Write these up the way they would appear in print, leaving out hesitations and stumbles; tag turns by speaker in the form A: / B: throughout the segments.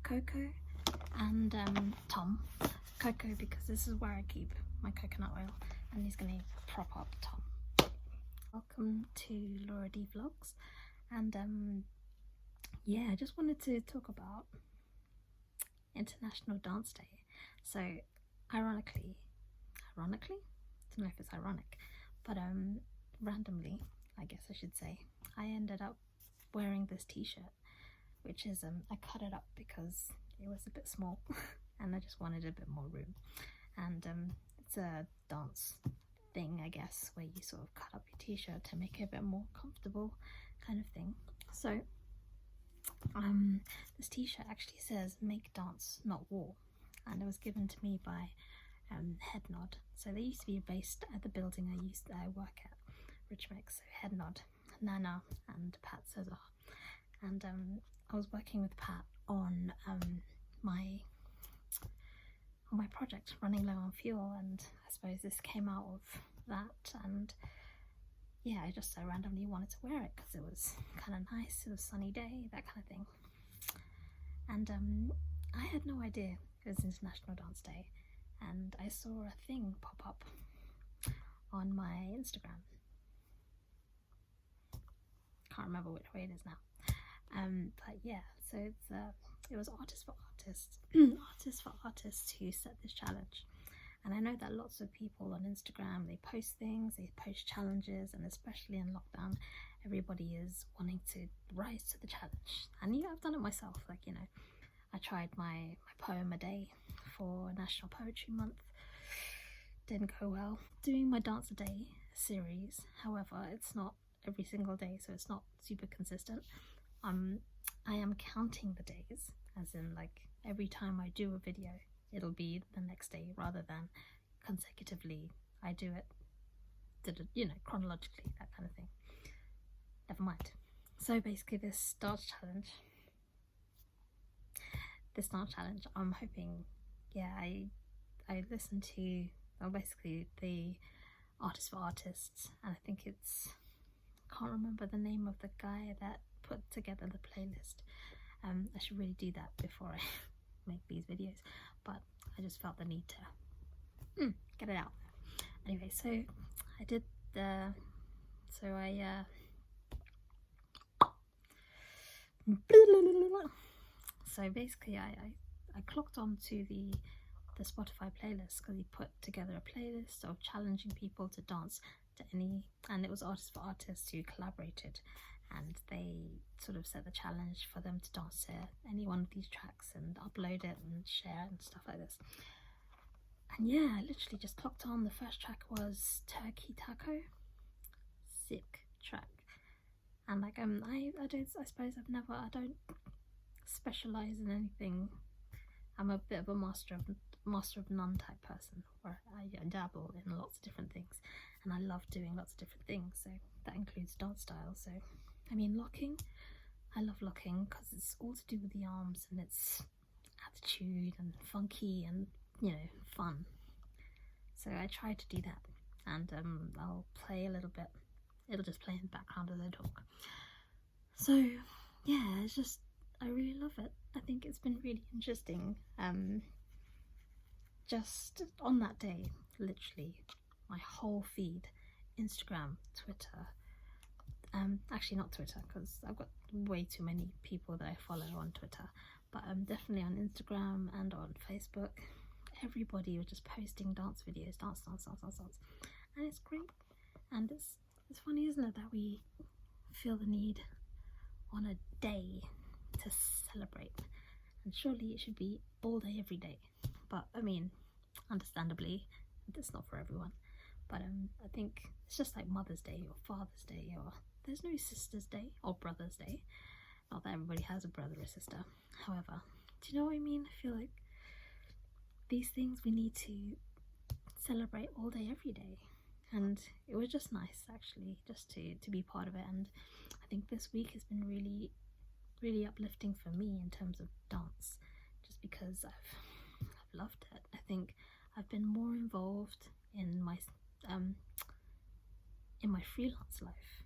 A: Coco and Tom. Coco because this is where I keep my coconut oil, and he's gonna prop up Tom. Welcome to LauraDVlogs, and yeah, I just wanted to talk about International Dance Day. So ironically, I don't know if it's ironic, but randomly, I guess I should say, I ended up wearing this t-shirt, which is I cut it up because it was a bit small and I just wanted a bit more room, and it's a dance thing, I guess, where you sort of cut up your t-shirt to make it a bit more comfortable kind of thing. So this t-shirt actually says "Make Dance, Not War," and it was given to me by Head Nod. So they used to be based at the building I work at, Richmond. So Head Nod, Nana and Pat Cesar, and I was working with Pat on my project, running low on fuel, and I suppose this came out of that, and yeah, I just so randomly wanted to wear it because it was kind of nice, it was a sunny day, that kind of thing. And I had no idea it was International Dance Day, and I saw a thing pop up on my Instagram. Can't remember which way it is now. But yeah, so it was Artists for Artists, Artists for Artists who set this challenge. And I know that lots of people on Instagram, they post things, they post challenges, and especially in lockdown, everybody is wanting to rise to the challenge. And yeah, I've done it myself. Like, you know, I tried my poem a day for National Poetry Month. Didn't go well. Doing my dance a day series, however, it's not every single day, so it's not super consistent. I am counting the days, as in like every time I do a video, it'll be the next day rather than consecutively. I do it, you know, chronologically, that kind of thing. Never mind. So basically this dance challenge, I'm hoping, yeah, I listened to, well, basically the Artists for Artists, and I think it's, can't remember the name of the guy that put together the playlist. I should really do that before I make these videos, but I just felt the need to get it out. Anyway, so I did so basically I clocked onto the Spotify playlist because he put together a playlist of challenging people to dance to any, and it was Artists for Artists who collaborated, and they sort of set the challenge for them to dance to any one of these tracks and upload it and share and stuff like this. And yeah, I literally just clocked on. The first track was Turkey Taco. Sick track. And like I don't specialize in anything. I'm a bit of a master of none type person, where I dabble in lots of different things, and I love doing lots of different things, so that includes dance styles. So I mean, locking, I love locking because it's all to do with the arms, and it's attitude and funky and, you know, fun. So I try to do that, and I'll play a little bit. It'll just play in the background as I talk. So yeah, it's just, I really love it. I think it's been really interesting. Just on that day, literally my whole feed, Instagram, Twitter, actually not Twitter because I've got way too many people that I follow on Twitter, but definitely on Instagram and on Facebook, everybody was just posting dance videos, dance, and it's great. And it's funny, isn't it, that we feel the need on a day to celebrate, and surely it should be all day every day. But I mean, understandably, it's not for everyone. But I think it's just like Mother's Day or Father's Day, or there's no Sister's Day or Brother's Day. Not that everybody has a brother or sister. However, do you know what I mean? I feel like these things we need to celebrate all day every day, and it was just nice actually just to be part of it. And I think this week has been really uplifting for me in terms of dance, just because I've loved it. I think I've been more involved in my freelance life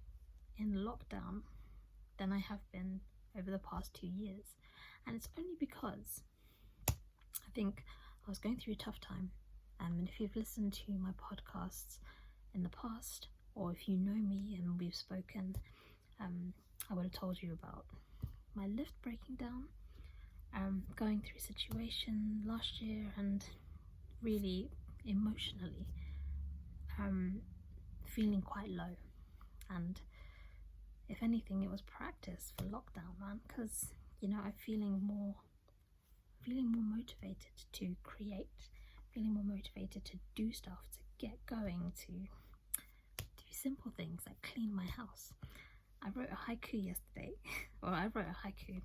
A: in lockdown than I have been over the past 2 years. And it's only because I think I was going through a tough time. And if you've listened to my podcasts in the past, or if you know me and we've spoken, I would have told you about my lift breaking down, going through a situation last year, and really emotionally feeling quite low. And if anything, it was practice for lockdown, man, because I'm feeling more motivated to create, feeling more motivated to do stuff, to get going, to do simple things like clean my house. I wrote a haiku yesterday, or I wrote a haiku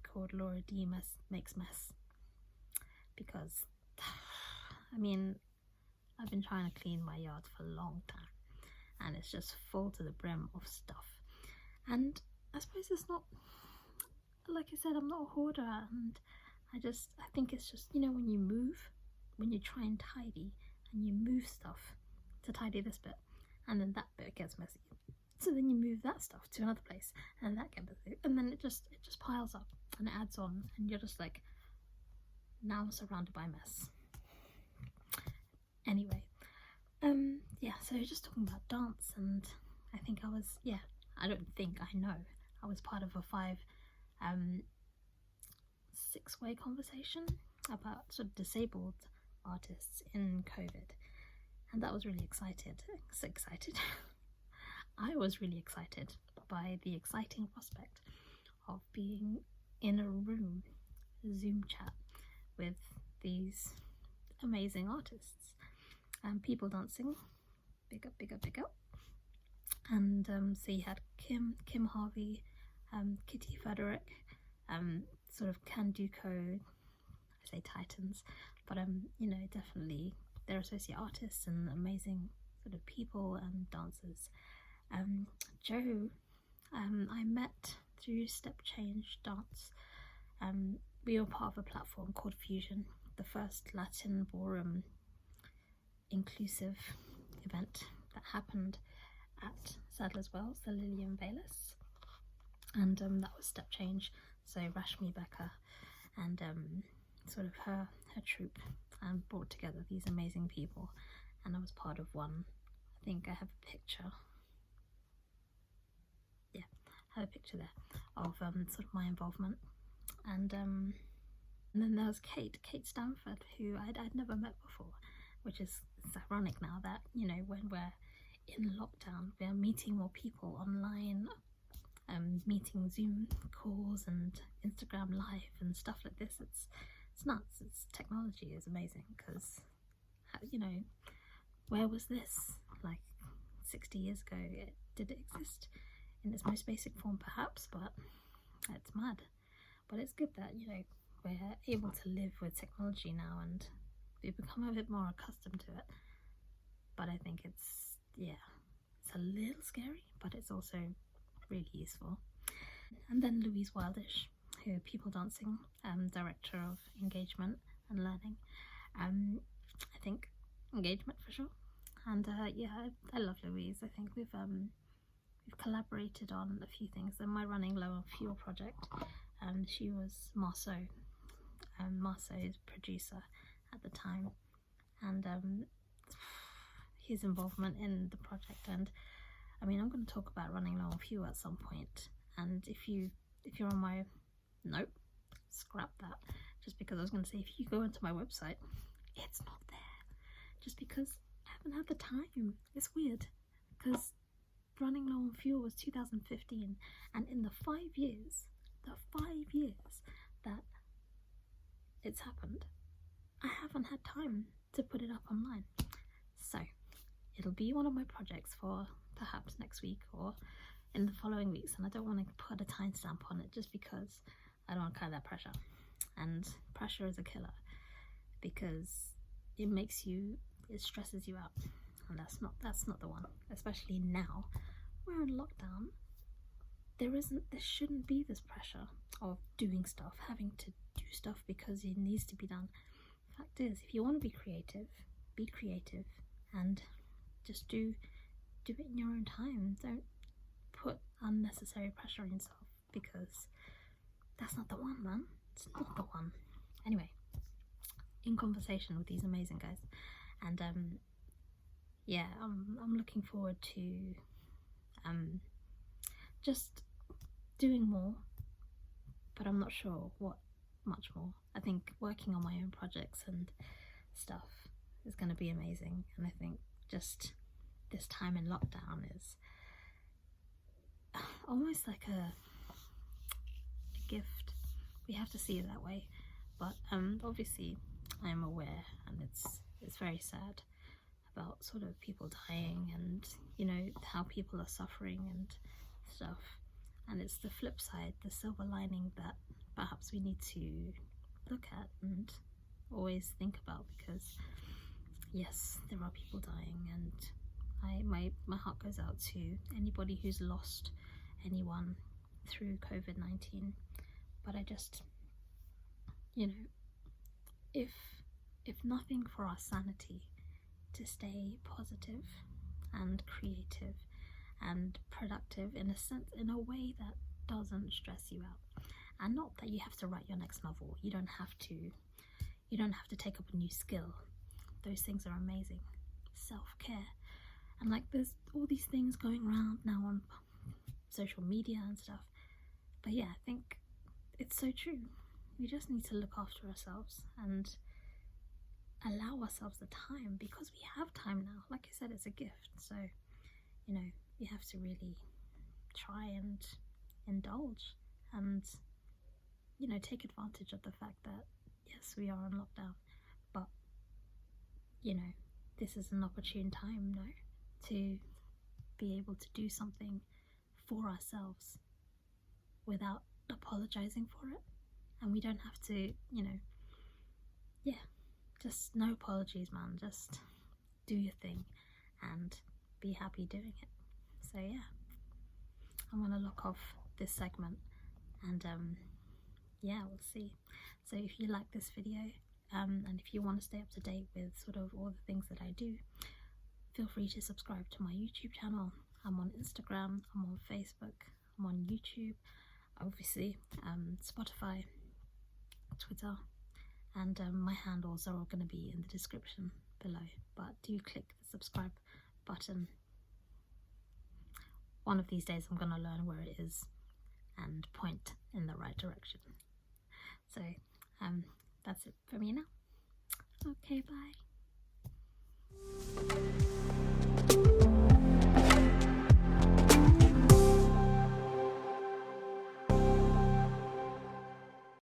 A: called LauraDMakes Mess, because I've been trying to clean my yard for a long time, and it's just full to the brim of stuff. And I suppose it's not, like I said, I'm not a hoarder, and I think it's just, when you try and tidy, and you move stuff to tidy this bit, and then that bit gets messy. So then you move that stuff to another place, and that gets messy, and then it just piles up, and it adds on, and you're just like, now I'm surrounded by mess. Anyway, so just talking about dance, and I think I know I was part of a 6-way conversation about sort of disabled artists in COVID, and that was really excited. I was really excited by the exciting prospect of being in a room, Zoom chat, with these amazing artists and people dancing. Big up. And so you had Kim Harvey, Kitty Frederick, sort of Kanduko, I say titans, but definitely they're associate artists and amazing sort of people and dancers. Joe, I met through Step Change Dance. We were part of a platform called Fusion, the first Latin ballroom inclusive event that happened at Sadler's Wells, the Lillian Baylis, and that was Step Change. So Rashmi Becker and sort of her troupe brought together these amazing people, and I was part of one. I think I have a picture. Yeah, I have a picture there of sort of my involvement, and then there was Kate Stanford, who I'd never met before, which is, it's ironic now that when we're in lockdown, we're meeting more people online, meeting Zoom calls and Instagram Live and stuff like this. It's nuts. Technology is amazing, because where was this like 60 years ago? Did it exist in its most basic form? Perhaps, but it's mad. But it's good that we're able to live with technology now, and we've become a bit more accustomed to it. But I think it's a little scary, but it's also really useful. And then Louise Wildish, who people dancing, director of engagement and learning. I think engagement for sure. And I love Louise. I think we've collaborated on a few things. In my Running Low on Fuel project, she was Marceau's producer at the time, and his involvement in the project. And I'm going to talk about Running Low on Fuel at some point, and if you're on my scrap that, just because I was going to say, if you go into my website, it's not there, just because I haven't had the time. It's weird, because Running Low on Fuel was 2015, and in the 5 years that it's happened, I haven't had time to put it up online. So it'll be one of my projects for perhaps next week or in the following weeks, and I don't want to put a timestamp on it, just because I don't want to carry that pressure, and pressure is a killer, because it stresses you out, and that's not the one. Especially now we're in lockdown, there shouldn't be this pressure of doing stuff, having to do stuff because it needs to be done. Fact is, if you want to be creative, and just do it in your own time. Don't put unnecessary pressure on yourself, because that's not the one, man. It's not the one. Anyway, in conversation with these amazing guys, and yeah, I'm looking forward to just doing more, but I'm not sure what much more. I think working on my own projects and stuff is going to be amazing, and I think just this time in lockdown is almost like a gift. We have to see it that way, but obviously I am aware, and it's very sad about sort of people dying, and you know how people are suffering and stuff, and it's the flip side, the silver lining, that perhaps we need to look at and always think about, because yes, there are people dying, and my heart goes out to anybody who's lost anyone through COVID-19. But I just, you know, if nothing for our sanity, to stay positive and creative and productive in a sense, in a way that doesn't stress you out. And not that you have to write your next novel, you don't have to take up a new skill. Those things are amazing. Self-care, and like there's all these things going around now on social media and stuff, but yeah, I think it's so true. We just need to look after ourselves and allow ourselves the time, because we have time now. Like I said, it's a gift, so you know, you have to really try and indulge and, you know, take advantage of the fact that yes, we are on lockdown, but you know, this is an opportune time now to be able to do something for ourselves without apologizing for it. And we don't have to, you know, yeah, just no apologies, man. Just do your thing and be happy doing it. So yeah, I'm gonna lock off this segment, and yeah, we'll see. So if you like this video, and if you want to stay up to date with sort of all the things that I do, feel free to subscribe to my YouTube channel. I'm on Instagram, I'm on Facebook, I'm on YouTube, obviously, Spotify, Twitter, and my handles are all going to be in the description below. But do click the subscribe button. One of these days I'm going to learn where it is and point in the right direction. So that's it for me now. Okay, bye.